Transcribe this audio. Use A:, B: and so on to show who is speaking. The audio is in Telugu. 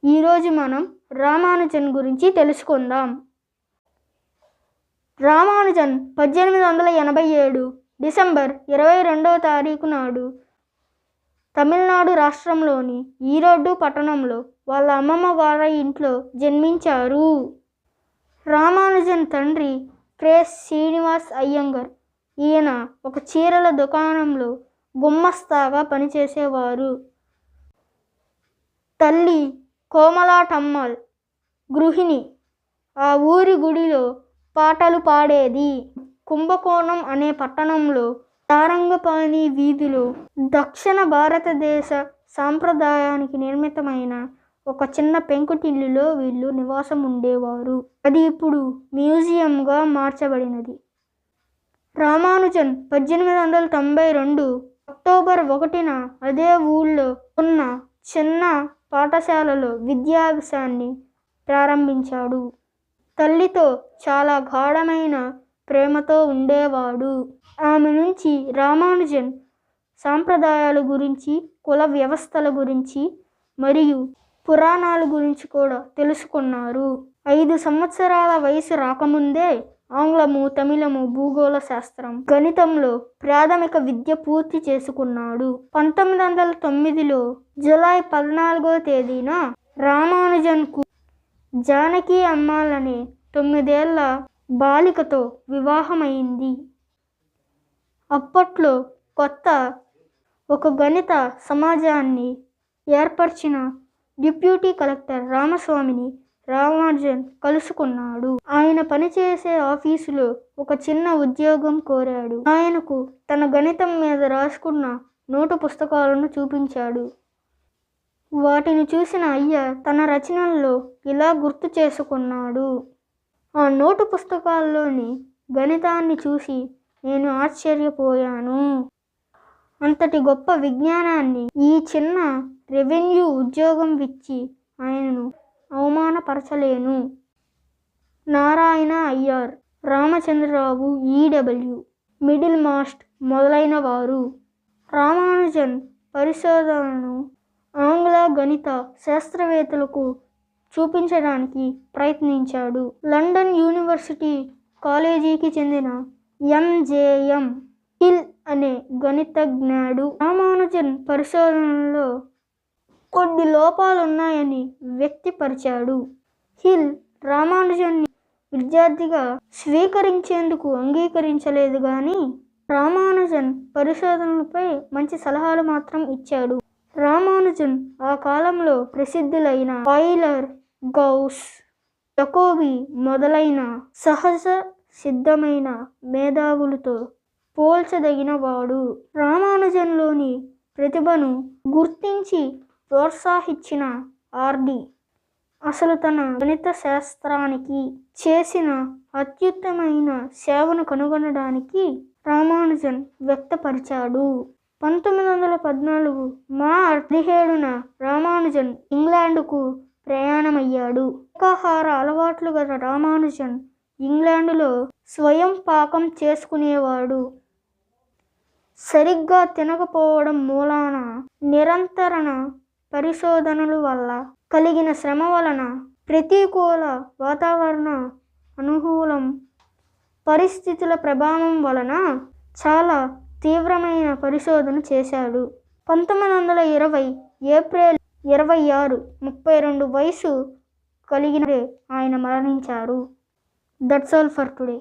A: ఈరోజు మనం రామానుజన్ గురించి తెలుసుకుందాం. రామానుజన్ 1887 డిసెంబర్ 22వ తారీఖు నాడు తమిళనాడు రాష్ట్రంలోని ఈరోడ్డు పట్టణంలో వాళ్ళ అమ్మమ్మ గారి ఇంట్లో జన్మించారు. రామానుజన్ తండ్రి క్రేస్ శ్రీనివాస్ అయ్యంగర్. ఈయన ఒక చీరల దుకాణంలో గుమ్మస్తాగా పనిచేసేవారు. తల్లి కోమలాటమ్మల్ గృహిణి. ఆ ఊరి గుడిలో పాటలు పాడేది. కుంభకోణం అనే పట్టణంలో సారంగపాణి వీధిలో దక్షిణ భారతదేశ సాంప్రదాయానికి నిర్మితమైన ఒక చిన్న పెంకుటిల్లులో వీళ్ళు నివాసం ఉండేవారు. అది ఇప్పుడు మ్యూజియంగా మార్చబడినది. రామానుజన్ 1892 అక్టోబర్ 1న అదే ఊళ్ళో ఉన్న చిన్న పాఠశాలలో విద్యాభ్యాసాన్ని ప్రారంభించాడు. తల్లితో చాలా గాఢమైన ప్రేమతో ఉండేవాడు. ఆమె నుంచి రామానుజన్ సాంప్రదాయాల గురించి, కుల వ్యవస్థల గురించి మరియు పురాణాల గురించి కూడా తెలుసుకున్నారు. 5 సంవత్సరాల వయసు రాకముందే ఆంగ్లము, తమిళము, భూగోళ శాస్త్రం, గణితంలో ప్రాథమిక విద్య పూర్తి చేసుకున్నాడు. 1909లో జూలై 14వ తేదీన రామానుజన్కు జానకి అమ్మాల్ అనే 9 ఏళ్ల బాలికతో వివాహమైంది. అప్పట్లో కొత్త ఒక గణిత సమాజాన్ని ఏర్పరిచిన డిప్యూటీ కలెక్టర్ రామస్వామిని రామానుజన్ కలుసుకున్నాడు. ఆయన పనిచేసే ఆఫీసులో ఒక చిన్న ఉద్యోగం కోరాడు. ఆయనకు తన గణితం మీద రాసుకున్న నోటు పుస్తకాలను చూపించాడు. వాటిని చూసిన అయ్యర్ తన రచనల్లో ఇలా గుర్తు చేసుకున్నాడు. ఆ నోటు పుస్తకాల్లోని గణితాన్ని చూసి నేను ఆశ్చర్యపోయాను. అంతటి గొప్ప విజ్ఞానాన్ని ఈ చిన్న రెవెన్యూ ఉద్యోగం ఇచ్చి ఆయనను అవమానపరచలేను. Narayana Iyer, Ramachandrarao, E W Middlemast మొదలైన వారు రామానుజన్ పరిశోధనను ఆంగ్ల గణిత శాస్త్రవేత్తలకు చూపించడానికి ప్రయత్నించాడు. లండన్ యూనివర్సిటీ కాలేజీకి చెందిన ఎంజేఎం హిల్ అనే గణితజ్ఞుడు రామానుజన్ పరిశోధనలో కొన్ని లోపాలున్నాయని వ్యక్తపరిచాడు. హిల్ రామానుజన్ని విద్యార్థిగా స్వీకరించేందుకు అంగీకరించలేదు గాని రామానుజన్ పరిశోధనలపై మంచి సలహాలు మాత్రం ఇచ్చాడు. రామానుజన్ ఆ కాలంలో ప్రసిద్ధులైన ఆయిలర్, గౌస్, జకోబీ మొదలైన సహజ సిద్ధమైన మేధావులతో పోల్చదగిన వాడు. రామానుజన్లోని ప్రతిభను గుర్తించి ప్రోత్సహించిన ఆర్డి అసలు తన గణిత శాస్త్రానికి చేసిన అత్యుత్తమైన సేవను కనుగొనడానికి రామానుజన్ వ్యక్తపరిచాడు. 1914 మార్చి 17న రామానుజన్ ఇంగ్లాండుకు ప్రయాణమయ్యాడు. శాకాహార అలవాట్లు గల రామానుజన్ ఇంగ్లాండులో స్వయం పాకం చేసుకునేవాడు. సరిగ్గా తినకపోవడం మూలాన నిరంతర పరిశోధనల వల్ల కలిగిన శ్రమ వలన ప్రతికూల వాతావరణ, అనుకూలం పరిస్థితుల ప్రభావం వలన చాలా తీవ్రమైన పరిశోధన చేశాడు. 1920 ఏప్రిల్ 26 32 వయసు కలిగిన ఆయన మరణించారు. That's all for today.